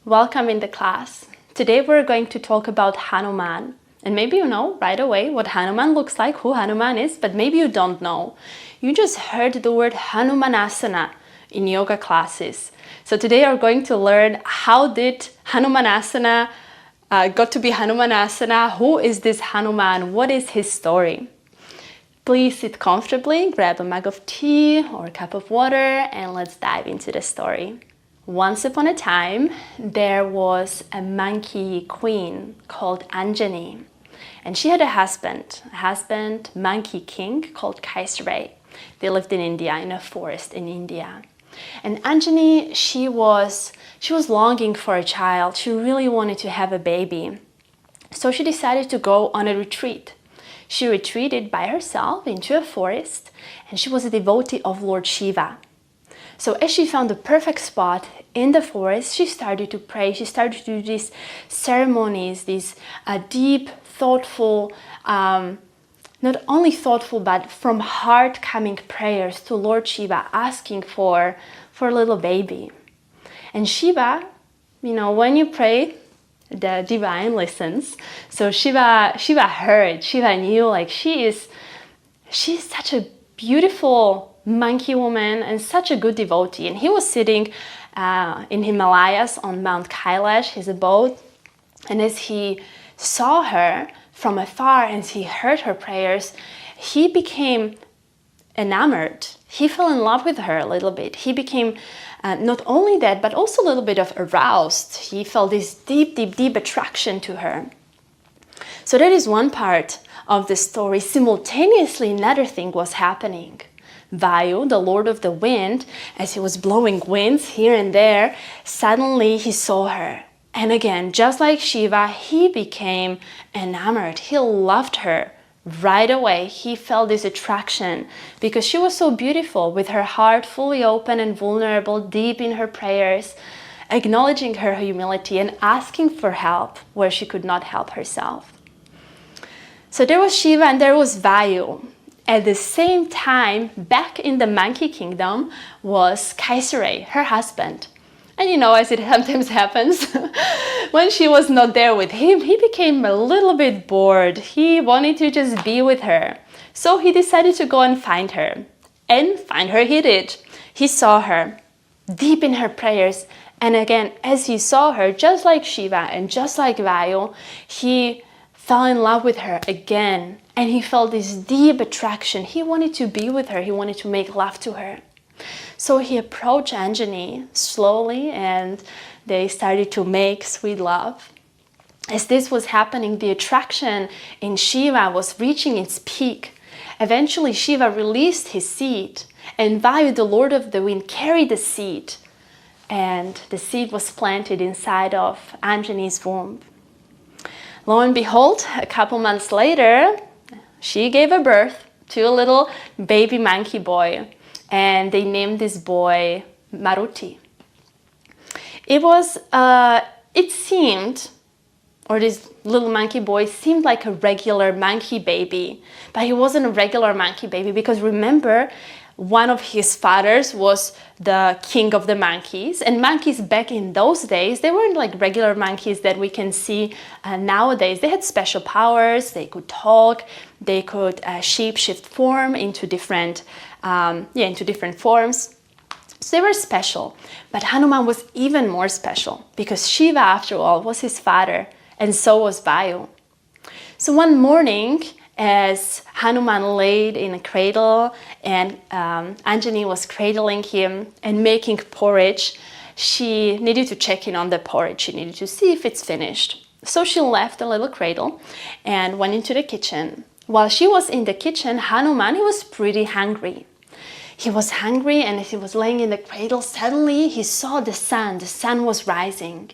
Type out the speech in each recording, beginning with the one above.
Welcome in the class. Today we're going to talk about Hanuman. And maybe you know right away what Hanuman looks like, who Hanuman is, but maybe you don't know. You just heard the word Hanumanasana in yoga classes. So today we're going to learn how did Hanumanasana got to be Hanumanasana, who is this Hanuman, what is his story. Please sit comfortably, grab a mug of tea or a cup of water, and let's dive into the story. Once upon a time, there was a monkey queen called Anjani, and she had a husband, monkey king called Kaisari. They lived in India, in a forest in India. And Anjani, she was longing for a child. She really wanted to have a baby. So she decided to go on a retreat. She retreated by herself into a forest, and she was a devotee of Lord Shiva. So as she found the perfect spot in the forest, she started to pray. She started to do these ceremonies, these deep, thoughtful, not only thoughtful, but from heart coming prayers to Lord Shiva, asking for a little baby. And Shiva, when you pray, the divine listens. So Shiva heard, Shiva knew, like she's such a beautiful monkey woman and such a good devotee. And he was sitting in Himalayas on Mount Kailash, his abode. And as he saw her from afar and he heard her prayers, he became enamored. He fell in love with her a little bit. He became not only that, but also a little bit of aroused. He felt this deep, deep, deep attraction to her. So that is one part of the story. Simultaneously, another thing was happening. Vayu, the lord of the wind, as he was blowing winds here and there, suddenly he saw her. And again, just like Shiva, he became enamored. He loved her right away. He felt this attraction because she was so beautiful, with her heart fully open and vulnerable, deep in her prayers, acknowledging her humility and asking for help where she could not help herself. So there was Shiva and there was Vayu. At the same time, back in the monkey kingdom was Kaisari, her husband. And as it sometimes happens, when she was not there with him, he became a little bit bored. He wanted to just be with her. So he decided to go and find her. And find her he did. He saw her deep in her prayers. And again, as he saw her, just like Shiva and just like Vayu, he fell in love with her again. And he felt this deep attraction. He wanted to be with her. He wanted to make love to her. So he approached Anjani slowly and they started to make sweet love. As this was happening, the attraction in Shiva was reaching its peak. Eventually, Shiva released his seed and Vayu, the lord of the wind, carried the seed. And the seed was planted inside of Anjani's womb. Lo and behold, a couple months later, she gave a birth to a little baby monkey boy. And they named this boy Maruti. This little monkey boy seemed like a regular monkey baby, but he wasn't a regular monkey baby because remember, one of his fathers was the king of the monkeys, and monkeys back in those days, they weren't like regular monkeys that we can see nowadays. They had special powers, they could talk, they could shape-shift form into different forms. So they were special. But Hanuman was even more special because Shiva, after all, was his father, and so was Vayu. So one morning, as Hanuman laid in a cradle and Anjani was cradling him and making porridge, she needed to check in on the porridge. She needed to see if it's finished. So she left the little cradle and went into the kitchen. While she was in the kitchen, Hanuman, he was pretty hungry. He was hungry, and as he was laying in the cradle, suddenly he saw the sun. The sun was rising.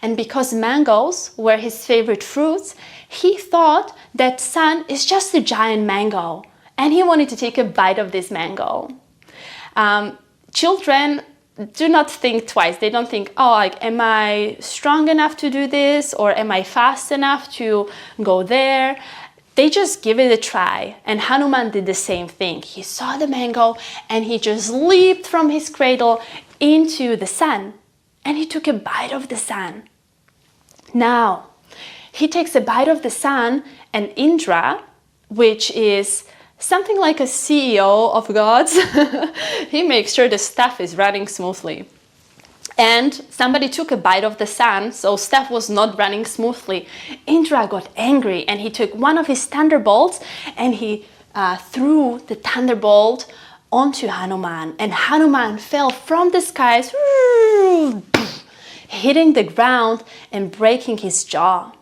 And because mangoes were his favorite fruits, he thought that sun is just a giant mango. And he wanted to take a bite of this mango. Children do not think twice. They don't think, am I strong enough to do this? Or am I fast enough to go there? They just give it a try. And Hanuman did the same thing. He saw the mango and he just leaped from his cradle into the sun. and he took a bite of the sun. Now, he takes a bite of the sun, and Indra, which is something like a CEO of gods, he makes sure the stuff is running smoothly. And somebody took a bite of the sun, so stuff was not running smoothly. Indra got angry, and he took one of his thunderbolts, and he threw the thunderbolt onto Hanuman. And Hanuman fell from the skies, hitting the ground and breaking his jaw.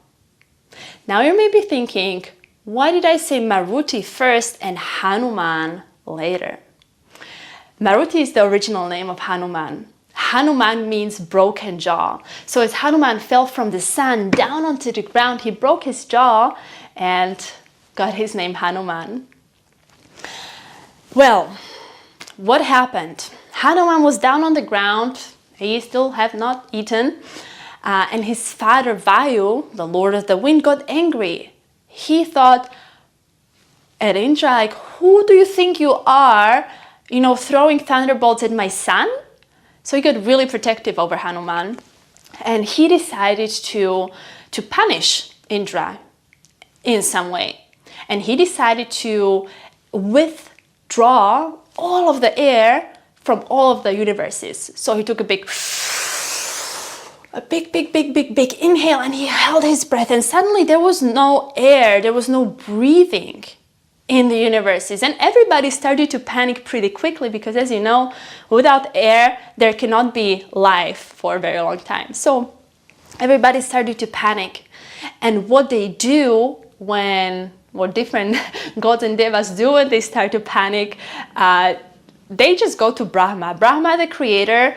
Now you may be thinking, why did I say Maruti first and Hanuman later? Maruti is the original name of Hanuman. Hanuman means broken jaw. So as Hanuman fell from the sun down onto the ground, he broke his jaw and got his name Hanuman. Well, what happened? Hanuman was down on the ground. He still had not eaten. And his father Vayu, the Lord of the Wind, got angry. He thought at Indra, like, who do you think you are, throwing thunderbolts at my son? So he got really protective over Hanuman. And he decided to punish Indra in some way. And he decided to withdraw all of the air from all of the universes. So he took a big inhale, and he held his breath, and suddenly there was no air, there was no breathing in the universes, and everybody started to panic pretty quickly because, as you know, without air there cannot be life for a very long time. So everybody started to panic, and what they do what different gods and devas do when they start to panic, they just go to Brahma. Brahma, the creator.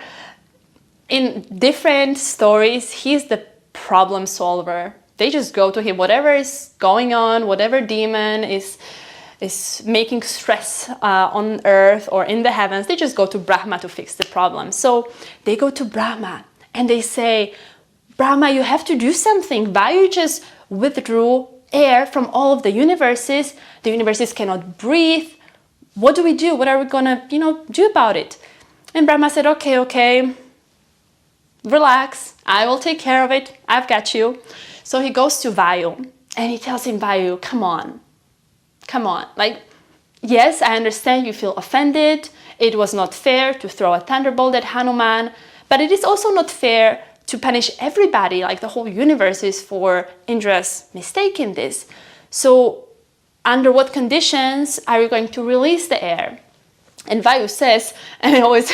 In different stories, he's the problem solver. They just go to him, whatever is going on, whatever demon is making stress on earth or in the heavens, they just go to Brahma to fix the problem. So they go to Brahma and they say, Brahma, you have to do something. Vayu just withdrew air from all of the universes. The universes cannot breathe. What do we do? What are we gonna, do about it? And Brahma said, okay. Relax, I will take care of it. I've got you. So he goes to Vayu and he tells him, Vayu, come on. Like, yes, I understand you feel offended. It was not fair to throw a thunderbolt at Hanuman, but it is also not fair to punish everybody, like the whole universe is for Indra's mistake in this. So under what conditions are you going to release the air? And Vayu says, and I always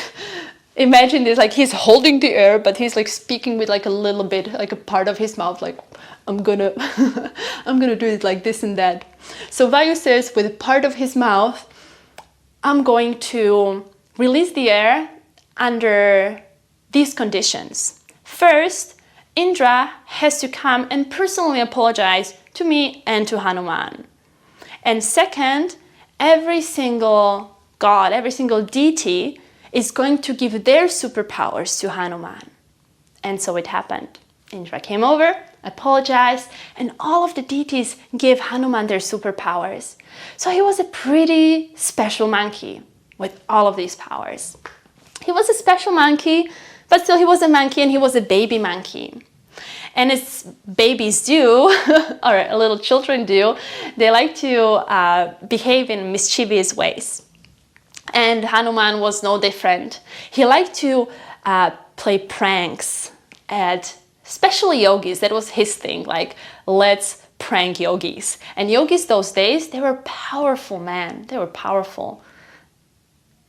imagine this, like he's holding the air, but he's like speaking with like a little bit, like a part of his mouth, like I'm gonna do it like this and that. So Vayu says with part of his mouth, I'm going to release the air under these conditions. First, Indra has to come and personally apologize to me and to Hanuman. And second, every single god, every single deity is going to give their superpowers to Hanuman. And so it happened. Indra came over, apologized, and all of the deities gave Hanuman their superpowers. So he was a pretty special monkey with all of these powers. He was a special monkey, but still he was a monkey, and he was a baby monkey. And as babies do, or little children do, they like to behave in mischievous ways. And Hanuman was no different. He liked to play pranks at especially yogis. That was his thing, like, let's prank yogis. And yogis those days, they were powerful, man. They were powerful.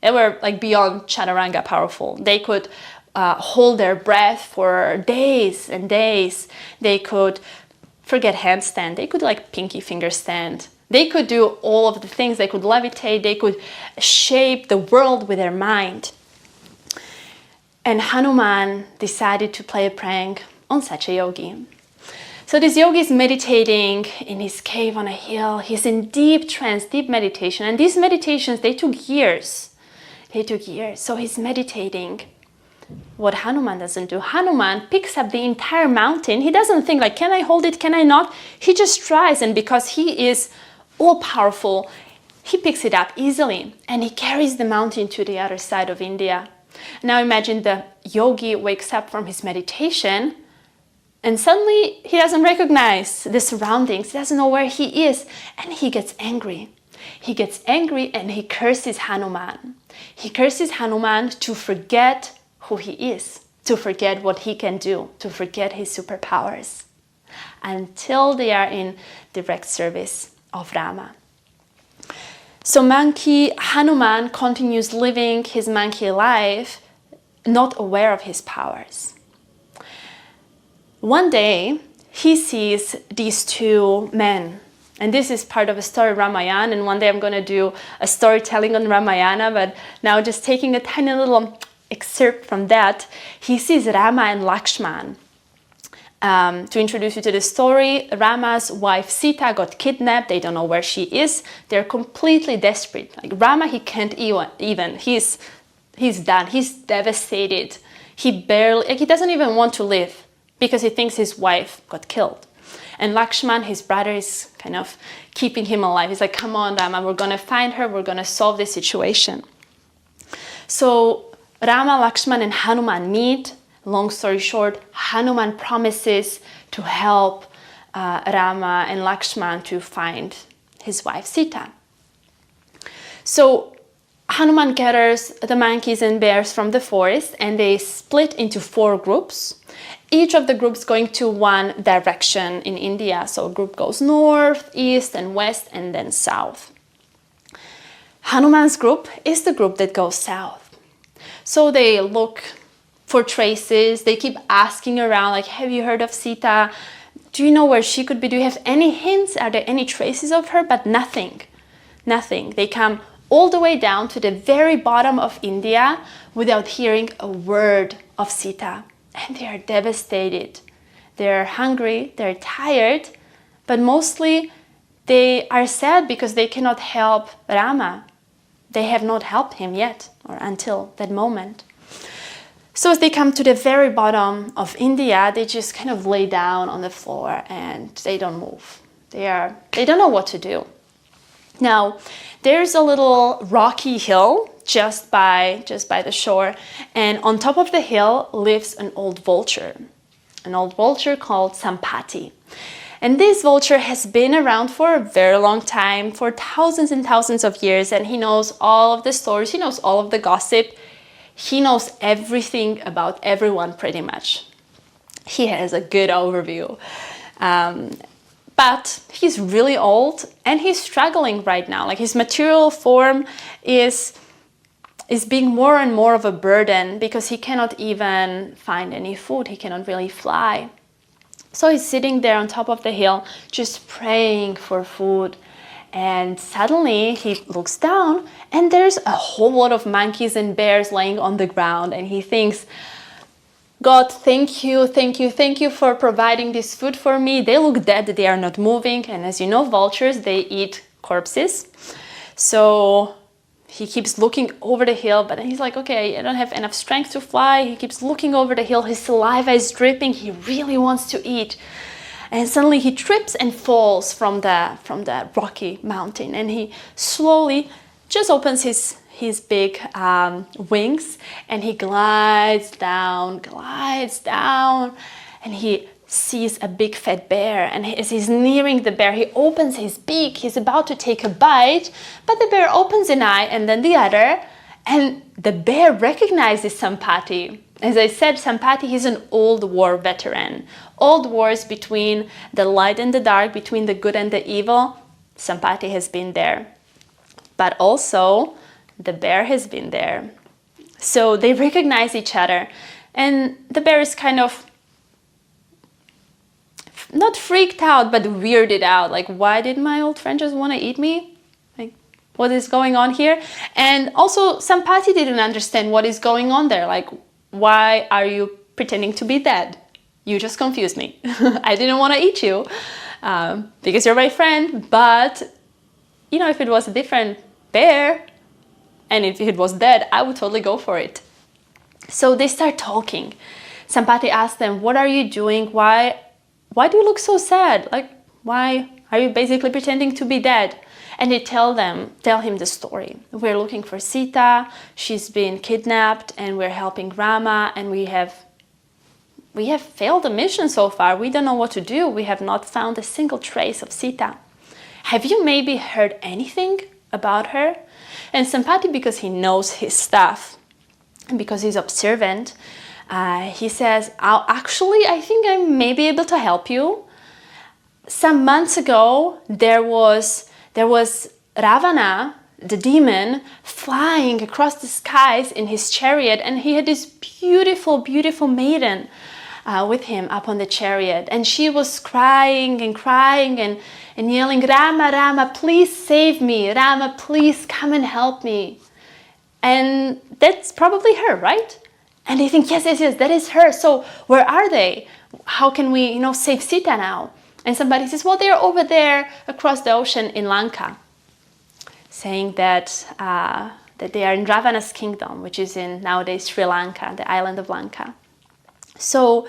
They were like beyond chaturanga powerful. They could hold their breath for days and days. They could forget handstand. They could like pinky finger stand. They could do all of the things. They could levitate. They could shape the world with their mind. And Hanuman decided to play a prank on such a yogi. So this yogi is meditating in his cave on a hill. He's in deep trance, deep meditation. And these meditations, they took years. So he's meditating. What Hanuman doesn't do, Hanuman picks up the entire mountain. He doesn't think like, can I hold it, can I not? He just tries, and because he is all-powerful, he picks it up easily, and he carries the mountain to the other side of India. Now imagine the yogi wakes up from his meditation and suddenly he doesn't recognize the surroundings, he doesn't know where he is, and he gets angry. He gets angry and he curses Hanuman. He curses Hanuman to forget who he is, to forget what he can do, to forget his superpowers, until they are in direct service of Rama. So monkey Hanuman continues living his monkey life, not aware of his powers. One day, he sees these two men. And this is part of a story of Ramayana, and one day I'm going to do a storytelling on Ramayana, but now just taking a tiny little excerpt from that, he sees Rama and Lakshman. To introduce you to the story, Rama's wife Sita got kidnapped. They don't know where she is. They're completely desperate. Like Rama, he can't even. He's done. He's devastated. He doesn't even want to live because he thinks his wife got killed. And Lakshman, his brother, is kind of keeping him alive. He's like, come on, Rama, we're going to find her. We're going to solve this situation. So Rama, Lakshman, and Hanuman meet. Long story short, Hanuman promises to help Rama and Lakshman to find his wife Sita. So Hanuman gathers the monkeys and bears from the forest, and they split into 4 groups. Each of the groups going to one direction in India. So a group goes north, east, and west, and then south. Hanuman's group is the group that goes south. So they look for traces. They keep asking around, like, have you heard of Sita? Do you know where she could be? Do you have any hints? Are there any traces of her? But nothing. Nothing. They come all the way down to the very bottom of India without hearing a word of Sita. And they are devastated. They're hungry, they're tired, but mostly they are sad because they cannot help Rama. They have not helped him yet, or until that moment. So as they come to the very bottom of India, they just kind of lay down on the floor and they don't move. They don't know what to do. Now, there's a little rocky hill just by the shore, and on top of the hill lives an old vulture called Sampati. And this vulture has been around for a very long time, for thousands and thousands of years, and he knows all of the stories, he knows all of the gossip, he knows everything about everyone pretty much. He has a good overview. But he's really old and he's struggling right now. Like his material form is being more and more of a burden because he cannot even find any food. He cannot really fly. So he's sitting there on top of the hill just praying for food. And suddenly he looks down and there's a whole lot of monkeys and bears laying on the ground. And he thinks, God, thank you for providing this food for me. They look dead, they are not moving. And as you know, vultures, they eat corpses. So he keeps looking over the hill, but he's like, okay, I don't have enough strength to fly. He keeps looking over the hill. His saliva is dripping. He really wants to eat. And suddenly he trips and falls from the rocky mountain. And he slowly just opens his big wings and he glides down, and he sees a big fat bear. And as he's nearing the bear, he opens his beak. He's about to take a bite, but the bear opens an eye and then the other, and the bear recognizes Sampati. As I said, Sampati is an old war veteran. Old wars between the light and the dark, between the good and the evil. Sampati has been there. But also, the bear has been there. So they recognize each other. And the bear is kind of not freaked out, but weirded out. Like, why did my old friend just want to eat me? Like, what is going on here? And also, Sampati didn't understand what is going on there. Like, why are you pretending to be dead? You just confused me. I didn't want to eat you because you're my friend. But, you know, if it was a different bear and if it was dead, I would totally go for it. So they start talking. Sampati asks them, what are you doing? Why do you look so sad? Like, why are you basically pretending to be dead? And they tell him the story. We're looking for Sita, she's been kidnapped, and we're helping Rama, and we have failed the mission so far. We don't know what to do. We have not found a single trace of Sita. Have you maybe heard anything about her? And Sampati, because he knows his stuff, and because he's observant, he says, actually, I think I may be able to help you. Some months ago, there was Ravana, the demon, flying across the skies in his chariot, and he had this beautiful, beautiful maiden with him up on the chariot, and she was crying and yelling, Rama, Rama, please save me. Rama, please come and help me. And that's probably her, right? And they think, yes, that is her. So where are they? How can we, save Sita now? And somebody says, well, they're over there across the ocean in Lanka, saying that they are in Ravana's kingdom, which is in nowadays Sri Lanka, the island of Lanka. So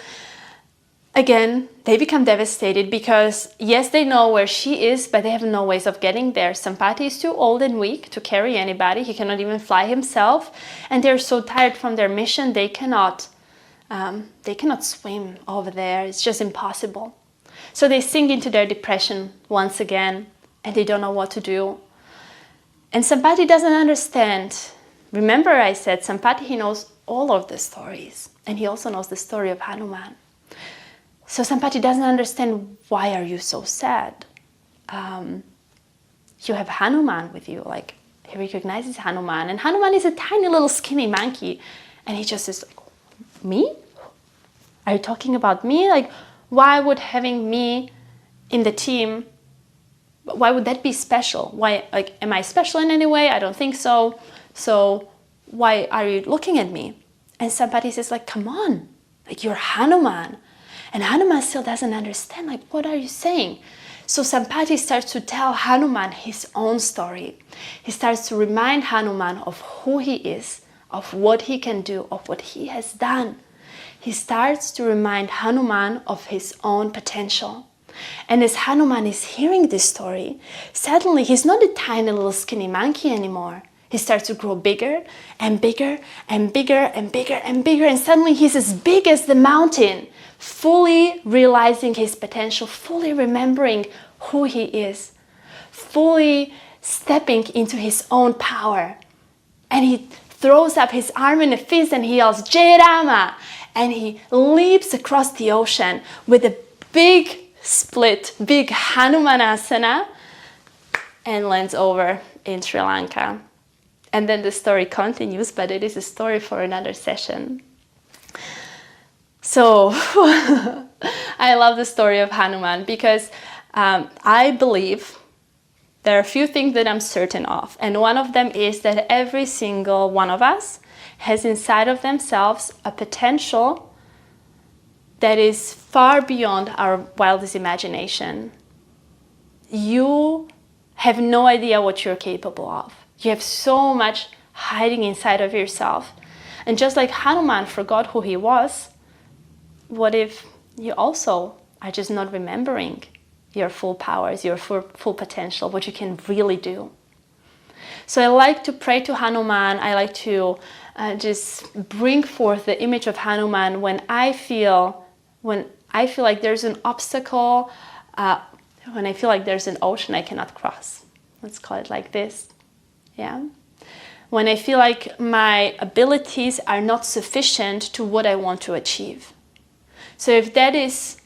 again, they become devastated because, yes, they know where she is, but they have no ways of getting there. Sampati is too old and weak to carry anybody. He cannot even fly himself. And they're so tired from their mission, they cannot swim over there. It's just impossible. So they sink into their depression once again, and they don't know what to do. And Sampati doesn't understand. Remember I said Sampati, he knows all of the stories, and he also knows the story of Hanuman. So Sampati doesn't understand, why are you so sad? You have Hanuman with you, like he recognizes Hanuman, and Hanuman is a tiny little skinny monkey, and he just is like, me? Are you talking about me? Like, why would having me in the team, why would that be special? Why, like, am I special in any way? I don't think so. So why are you looking at me? And Sampati says, like, come on, like, you're Hanuman. And Hanuman still doesn't understand, like, what are you saying? So Sampati starts to tell Hanuman his own story. He starts to remind Hanuman of who he is, of what he can do, of what he has done. He starts to remind Hanuman of his own potential. And as Hanuman is hearing this story, suddenly he's not a tiny little skinny monkey anymore. He starts to grow bigger and bigger and bigger and bigger and bigger, and suddenly he's as big as the mountain, fully realizing his potential, fully remembering who he is, fully stepping into his own power. And he throws up his arm in a fist and he yells, Jai Rama! And he leaps across the ocean with a big split, big Hanumanasana, and lands over in Sri Lanka. And then the story continues, but it is a story for another session. So I love the story of Hanuman because I believe there are a few things that I'm certain of. And one of them is that every single one of us has inside of themselves a potential that is far beyond our wildest imagination. You have no idea what you're capable of. You have so much hiding inside of yourself. And just like Hanuman forgot who he was, what if you also are just not remembering your full powers, your full potential, what you can really do? So I like to pray to Hanuman. I like to just bring forth the image of Hanuman when I feel like there's an obstacle, when I feel like there's an ocean I cannot cross. Let's call it like this. Yeah. When I feel like my abilities are not sufficient to what I want to achieve. So if that is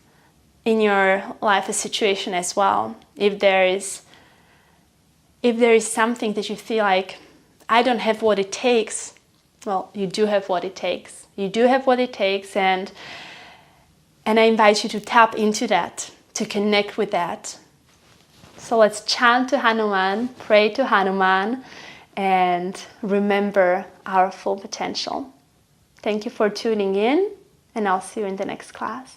in your life a situation as well, if there is something that you feel like I don't have what it takes, well, you do have what it takes. You do have what it takes, and I invite you to tap into that, to connect with that. So let's chant to Hanuman, pray to Hanuman, and remember our full potential. Thank you for tuning in, and I'll see you in the next class.